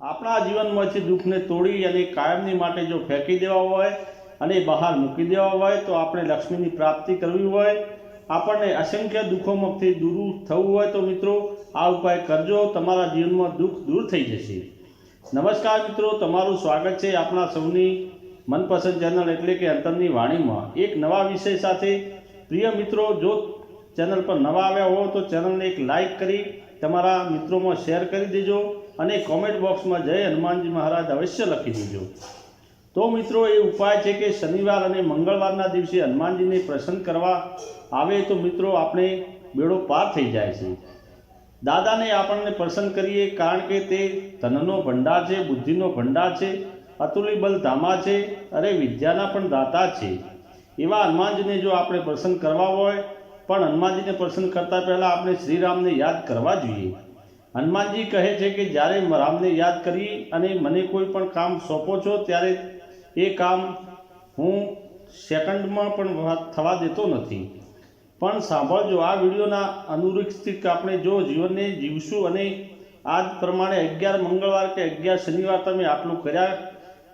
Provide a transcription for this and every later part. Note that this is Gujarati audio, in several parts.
આપણા જીવનમાંથી દુઃખને તોડી અને કાયમની માટે જો ફેંકી દેવા હોય અને બહાર મૂકી દેવા હોય, તો આપણે લક્ષ્મીની પ્રાપ્તિ કરવી હોય, આપણને અસંખ્ય દુઃખોમાંથી દૂર થવું હોય તો મિત્રો આ ઉપાય કરજો, તમારા જીવનમાં દુઃખ દૂર થઈ જશે। નમસ્કાર મિત્રો, તમારું સ્વાગત છે આપણા સૌની મનપસંદ ચેનલ એટલે કે અંતરની વાણીમાં એક નવા વિષય સાથે। પ્રિય મિત્રો, જો ચેનલ પર નવા આવ્યા હો તો ચેનલને એક લાઈક કરી તમારા મિત્રોમાં શેર કરી દેજો અને કોમેન્ટ બોક્સમાં જય હનુમાનજી મહારાજ અવશ્ય લખી દેજો। તો મિત્રો, એ ઉપાય છે કે શનિવાર અને મંગળવારના દિવસે હનુમાનજીને પ્રસન્ન કરવા આવે તો મિત્રો આપણે બેડો પાર થઈ જાય છે। દાદાને આપણને પ્રસન્ન કરીએ, કારણ કે તે ધનનો ભંડાર છે, બુદ્ધિનો ભંડાર છે, અતુલ્ય ધામા છે, અરે વિદ્યાના પણ દાતા છે। એવા હનુમાનજીને જો આપણે પ્રસન્ન કરવા હોય, પણ હનુમાનજીને પ્રસન્ન કરતાં પહેલાં આપણે શ્રીરામને યાદ કરવા જોઈએ। હનુમાનજી કહે છે કે જ્યારે રામને યાદ કરી અને મને કોઈ પણ કામ સોંપો છો ત્યારે એ કામ હું સેકન્ડમાં પણ થવા દેતો નથી। પણ સાંભળજો, આ વિડીયોના અનુરીક્ષિત આપણે જો જીવનને જીવશું અને આ જ પ્રમાણે 11 મંગળવાર કે 11 શનિવાર તમે આટલું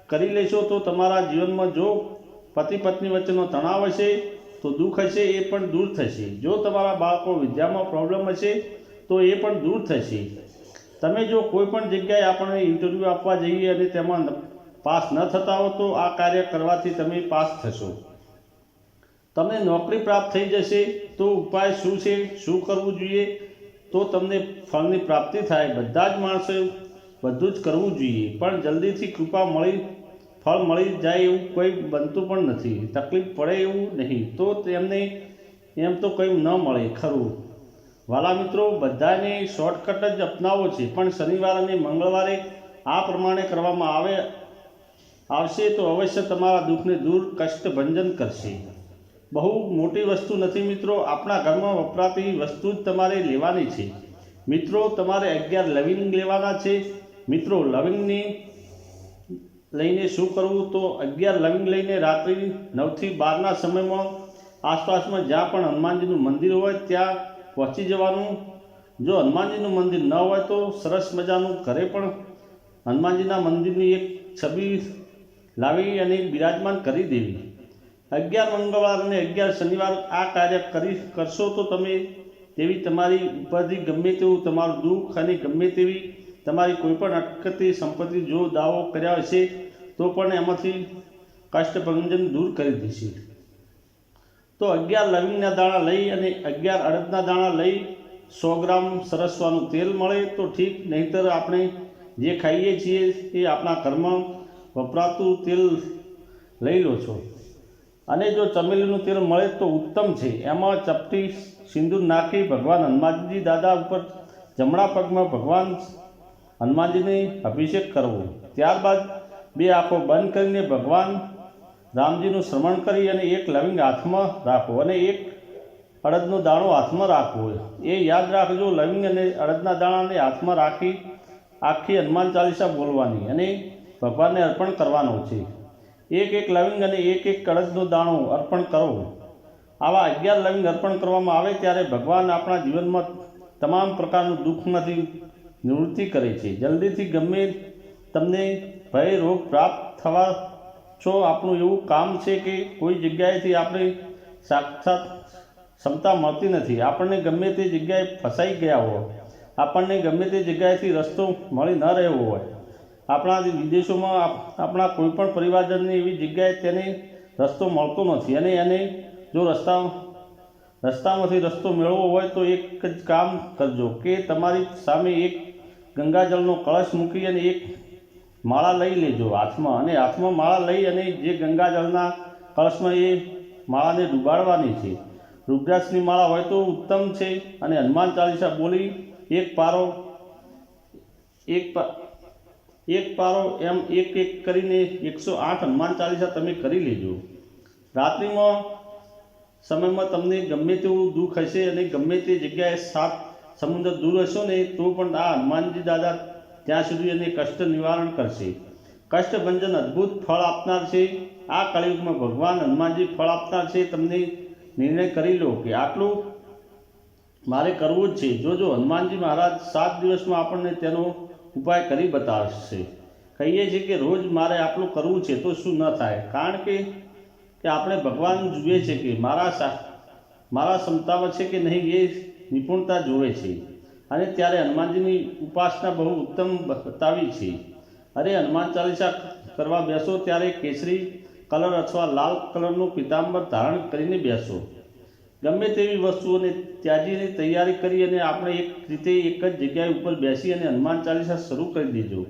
કરી લેશો તો તમારા જીવનમાં જો પતિ પત્ની વચ્ચેનો તણાવ હશે તો દુઃખ હશે એ પણ દૂર થશે। જો તમારા બાળકો વિદ્યામાં પ્રોબ્લેમ હશે તો એ પણ દૂર થશે। તમે જો કોઈ પણ જગ્યાએ આપણને ઇન્ટરવ્યૂ આપવા જઈએ અને તેમાં પાસ ન થતા હો તો આ કાર્ય કરવાથી તમે પાસ થશો, તમને નોકરી પ્રાપ્ત થઈ જશે। તો ઉપાય શું છે, શું કરવું જોઈએ તો તમને ફળની પ્રાપ્તિ થાય? બધા જ માણસો બધું જ કરવું જોઈએ, પણ જલ્દીથી કૃપા ફળ મળી જાય એવું કોઈ બનતું પણ નથી, તકલીફ પડે એવું નહીં, તો તેમને એમ તો કંઈ ન મળે ખરું। વાલા મિત્રો, બધાને શોર્ટકટ જ અપનાવો છે, પણ શનિવાર અને મંગળવારે આ પ્રમાણે કરવામાં આવશે તો અવશ્ય તમારા દુઃખને દૂર કષ્ટભંજન કરશે। બહુ મોટી વસ્તુ નથી મિત્રો, આપણા ઘરમાં વપરાતી વસ્તુ જ તમારે લેવાની છે। મિત્રો, તમારે 11 લવિંગ લેવાના છે। મિત્રો, લવિંગની લઈને શું કરવું તો 11 લવિંગ લઈને રાત્રિ 9 થી 12ના સમયમાં આસપાસમાં જ્યાં પણ હનુમાનજીનું મંદિર હોય ત્યાં પહોંચી જવાનું। જો હનુમાનજીનું મંદિર ન હોય તો સરસ મજાનું ઘરે પણ હનુમાનજીના મંદિરની એક છબી લાવી અને બિરાજમાન કરી દેવી। 11 મંગળવાર અને 11 શનિવાર આ કાર્ય કરશો તો તમે તેવી તમારી ઉપરથી ગમે તેવું તમારું દુઃખ અને ગમે તેવી તમારી કોઈ પણ અટકતી સંપત્તિ જો દાવો કર્યા હશે તો પણ એમાંથી કષ્ટભંજન દૂર કરી દેશે। તો 11 લવિંગના દાણા લઈ અને 11 અડદના દાણા લઈ 100 ગ્રામ સરસવાનું તેલ મળે તો ઠીક, નહીંતર આપણે જે ખાઈએ છીએ એ આપણા ઘરમાં વપરાતું તેલ લઈ લો છો। અને જો ચમેલીનું તેલ મળે તો ઉત્તમ છે। એમાં ચપટી સિંદૂર નાખી ભગવાન હનુમાનજી દાદા ઉપર જમણા પગમાં ભગવાન હનુમાનજીને અભિષેક કરવો। ત્યારબાદ 2 આંખો બંધ કરીને ભગવાન રામજીનું સ્મરણ કરી અને 1 લવિંગ હાથમાં રાખવો અને 1 અડદનો દાણો હાથમાં રાખવો। એ યાદ રાખજો, લવિંગ અને અડદના દાણાને હાથમાં રાખી આખી હનુમાન ચાલીસા બોલવાની અને ભગવાનને અર્પણ કરવાનો છે। 1 લવિંગ અને 1 અડદનો દાણો અર્પણ કરવો। આવા 11 લવિંગ અર્પણ કરવામાં આવે ત્યારે ભગવાન આપણા જીવનમાં તમામ પ્રકારનું દુઃખમાંથી નિવૃત્તિ કરે છે। જલ્દીથી ગમે તમને ભય રોગ પ્રાપ્ત થવા છો, આપણું એવું કામ છે કે કોઈ જગ્યાએથી આપણે સાક્ષાત ક્ષમતા મળતી નથી, આપણને ગમે તે જગ્યાએ ફસાઈ ગયા હોય, આપણને ગમે તે જગ્યાએથી રસ્તો મળી ન રહ્યો હોય, આપણા વિદેશોમાં આપણા કોઈ પણ પરિવારજનની એવી જગ્યાએ તેને રસ્તો મળતો નથી અને એને જો રસ્તામાંથી રસ્તો મેળવવો હોય તો એક જ કામ કરજો કે તમારી સામે એક ગંગાજળનો કળશ મૂકી અને 1 માળા લઈ લેજો હાથમાં, અને હાથમાં માળા લઈ અને જે ગંગાજળના કળશમાં એ માળાને ડૂબાડવાની છે। રુદ્રાક્ષની માળા હોય તો ઉત્તમ છે અને હનુમાન ચાલીસા બોલી એક પારો એમ એક કરીને 108 હનુમાન ચાલીસા તમે કરી લેજો। રાત્રિમાં સમયમાં તમને ગમે તેવું દુઃખ હશે અને ગમે તે જગ્યાએ 7 સમુદ્ર દૂર હશો ને તો પણ આ હનુમાનજી દાદા ત્યાં સુધી એને કષ્ટ નિવારણ કરશે, કષ્ટભંજન અદ્ભુત ફળ આપનાર છે। આ કળિયુગમાં ભગવાન હનુમાનજી ફળ આપનાર છે। તમને નિર્ણય કરી લો કે આટલું મારે કરવું જ છે। જો હનુમાનજી મહારાજ 7 દિવસમાં આપણને તેનો ઉપાય કરી બતાવશે। કહીએ છીએ કે રોજ મારે આટલું કરવું છે તો શું ન થાય, કારણ કે આપણે ભગવાન જુએ છે કે મારા ક્ષમતામાં છે કે નહીં એ નિપુણતા જુએ છે। અને ત્યારે હનુમાનજીની ઉપાસના બહુ ઉત્તમ બતાવી છે। અરે હનુમાન ચાલીસા કરવા બેસો ત્યારે કેસરી કલર અથવા લાલ કલરનું પીતાંબર ધારણ કરીને બેસો। ગમે તેવી વસ્તુઓને ત્યાજીની તૈયારી કરી અને આપણે એક જ જગ્યાએ ઉપર બેસી અને હનુમાન ચાલીસા શરૂ કરી દેજો।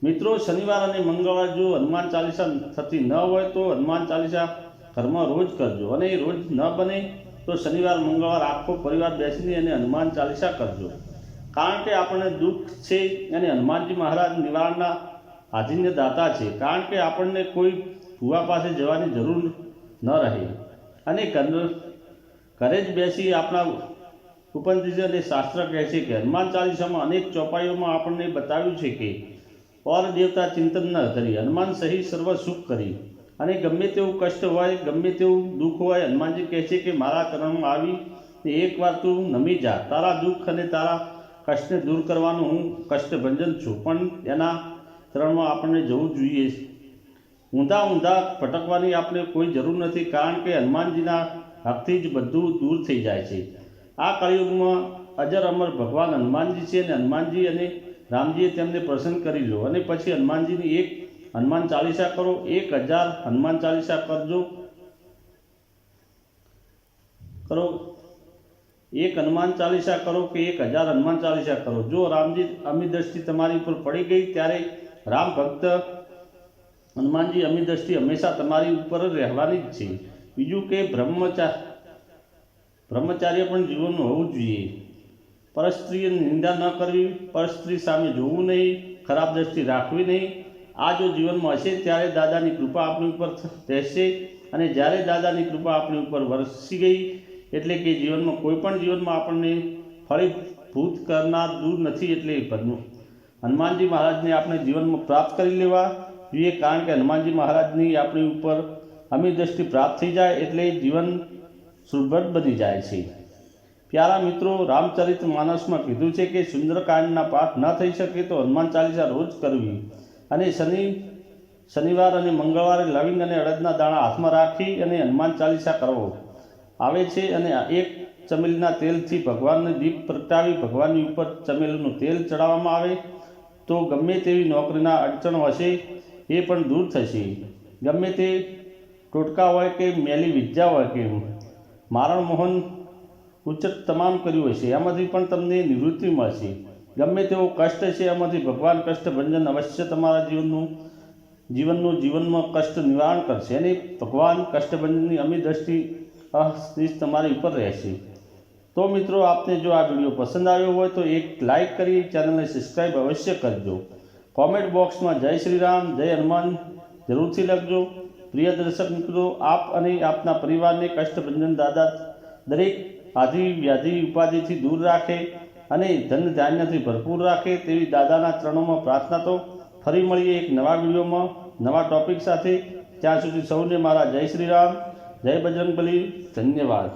મિત્રો, શનિવાર અને મંગળવાર જો હનુમાન ચાલીસા થતી ન હોય તો હનુમાન ચાલીસા ઘરમાં રોજ કરજો, અને રોજ ન બને તો શનિવાર મંગળવાર આખો પરિવાર બેસીને અને હનુમાન ચાલીસા કરજો। કારણ કે આપણને દુઃખ છે અને હનુમાનજી મહારાજ નિવારણના આધીન્ય દાતા છે। કારણ કે આપણને કોઈ ભૂવા પાસે જવાની જરૂર ન રહે અને ઘરે જ બેસી આપણા ઉપનિષદ અને શાસ્ત્ર કહે છે કે હનુમાન ચાલીસામાં અનેક ચોપાઈઓમાં આપણને બતાવ્યું છે કે ઓર દેવતા ચિંતન ન કરી, હનુમાન સહી સર્વ સુખ કરી। અને ગમે તેવું કષ્ટ હોય, ગમે તેવું દુઃખ હોય, હનુમાનજી કહે છે કે મારા ચરણમાં આવી એકવાર તું નમી જા, તારા દુઃખ અને તારા કષ્ટને દૂર કરવાનું હું કષ્ટભંજન છું। પણ એના ચરણમાં આપણને જવું જોઈએ। ઊંધા ભટકવાની આપણે કોઈ જરૂર નથી, કારણ કે હનુમાનજીના હાથથી જ બધું દૂર થઈ જાય છે। આ કળિયુગમાં અજર અમર ભગવાન હનુમાનજી છે, અને હનુમાનજી અને રામજીએ તેમને પ્રસન્ન કરી લો અને પછી હનુમાનજીની એક હનુમાન ચાલીસા કરો, 1000 હનુમાન ચાલીસા એક હનુમાન ચાલીસા કરો કે 1000 હનુમાન ચાલીસા કરો। જો રામજી અમી દ્રષ્ટિ તમારી ઉપર પડી ગઈ ત્યારે રામ ભક્ત હનુમાનજી અમી દ્રષ્ટિ હંમેશા તમારી ઉપર રહેવાની જ છે। બીજું કે બ્રહ્મચાર્ય પણ જીવનનું હોવું જોઈએ। પરસ્ત્રીની નિંદા ન કરવી, પરસ્ત્રી સામે જોવું નહીં, ખરાબ દ્રષ્ટિ રાખવી નહીં। આ જો જીવનમાં હશે ત્યારે દાદાની કૃપા આપણી ઉપર રહેશે, અને જ્યારે દાદાની કૃપા આપણી ઉપર વરસી ગઈ એટલે કે જીવનમાં આપણને ફળીભૂત કરનાર દૂર નથી, એટલે હનુમાનજી મહારાજને આપણે જીવનમાં પ્રાપ્ત કરી લેવા જોઈએ। કારણ કે હનુમાનજી મહારાજની આપણી ઉપર અમી દ્રષ્ટિ પ્રાપ્ત થઈ જાય એટલે જીવન સુભદ બની જાય છે। પ્યારા મિત્રો, રામચરિત માનસમાં કીધું છે કે સુંદરકાંડના પાઠ ન થઈ શકે તો હનુમાન ચાલીસા રોજ કરવી, અને શનિવાર અને મંગળવારે લવિંગ અને અડદના દાણા હાથમાં રાખી અને હનુમાન ચાલીસા કરવો આવે છે। અને એક ચમેલીના તેલથી ભગવાનને દીપ પ્રગટાવી ભગવાનની ઉપર ચમેલીનું તેલ ચડાવવામાં આવે તો ગમે તેવી નોકરીના અડચણો હશે એ પણ દૂર થશે। ગમે તે ટોટકા હોય કે મેલી વિદ્યા હોય કે મારણ મોહન ઉચ્ચત તમામ કર્યું હશે એમાંથી પણ તમને નિવૃત્તિ મળશે। ગમે તેવો કષ્ટ છે એમાંથી ભગવાન કષ્ટભંજન અવશ્ય તમારા જીવનમાં કષ્ટ નિવારણ કરશે, અને ભગવાન કષ્ટભંજનની અમી દ્રષ્ટિ તમારી ઉપર રહેશે। તો મિત્રો, આપને જો આ વિડીયો પસંદ આવ્યો હોય તો એક લાઇક કરી ચેનલને સબસ્ક્રાઈબ અવશ્ય કરજો। કોમેન્ટ બોક્સમાં જય શ્રી રામ, જય હનુમાન જરૂરથી લખજો। પ્રિય દર્શક મિત્રો, આપ અને આપના પરિવારને કષ્ટભંજન દાદા દરેક આધિ વ્યાધિ ઉપાધિથી દૂર રાખે અને ધન ધાન્યથી ભરપૂર રાખે તેવી દાદાના ચરણોમાં પ્રાર્થના। તો ફરી મળીએ એક નવા વિડીયોમાં નવા ટોપિક સાથે। ત્યાં સુધી સૌને મારા જય શ્રી રામ, જય બજરંગબલી, ધન્યવાદ।